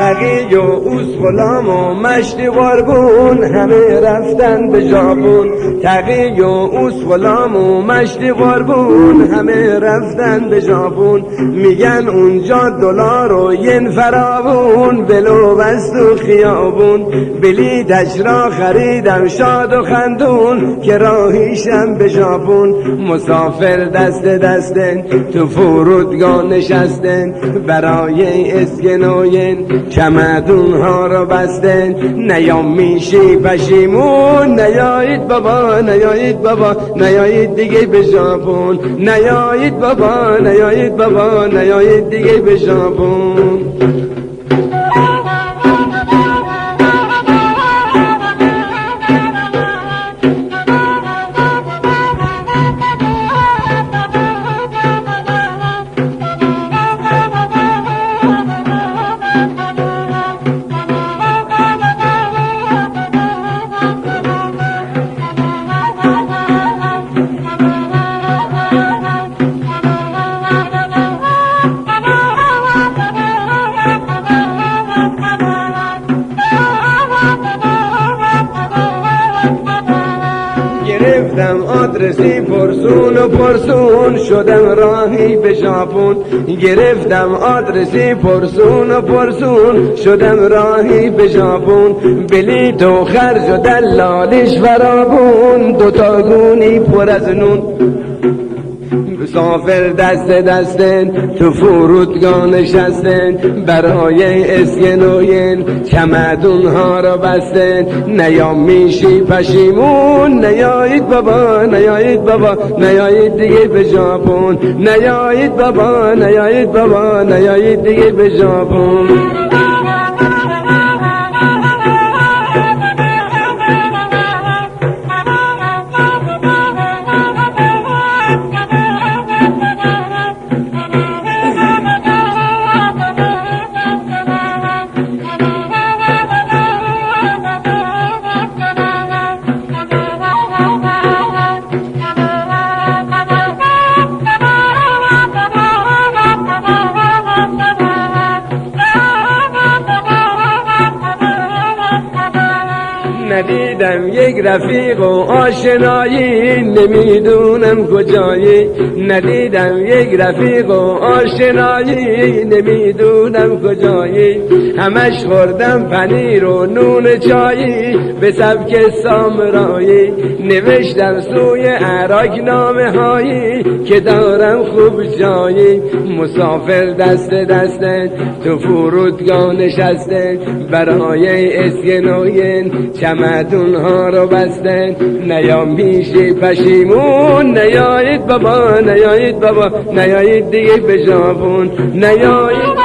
تقی و اوس غلام و مشتی قربون همه رفتن به ژاپن. تقی و اوس غلام و مشتی قربون همه رفتن به ژاپن. میگن اونجا دلار و ین فراوون بلو بست و خیابون. بلیطش را خریدم شاد و خندون که راهیشم به ژاپن. مسافر دست دستن تو فرودگاه نشستن برای اسکنوین چمدون ها رو بستن. نیام میشی پشیمون نیایید بابا نیایید بابا نیایید دیگه به ژاپن. نیایید بابا نیایید بابا نیایید دیگه به ژاپن. گرفتم آدرسی پرسون و پرسون شدم راهی به ژاپن. گرفتم آدرسی پرسون و پرسون شدم راهی به ژاپن. بلیط و خرج و دلالیش فراوون دوتا گونی پر از نون. مسافر دست دستن تو فرودگاه نشستن برای اسکنوین چمدون ها را بستن. نیام میشی پشیمون نیایید بابا نیایید بابا نیایید دیگه به ژاپن. نیایید بابا نیایید بابا نیایید دیگه به ژاپن. ندیدم یک رفیق و آشنایی نمیدونم کجایی. ندیدم یک رفیق و آشنایی نمیدونم کجایی. همش خوردم پنیر و نون چایی به سبک سامرایی. نوشتم سوی عراق نامه هایی که دارم خوب جایی. مسافر دست دستن تو فرودگاه نشستن برای اسکنوین چمدون ها رو بستن. نیام میشی پشیمون نیایید بابا نیایید بابا نیایید دیگه به ژاپن. نیایید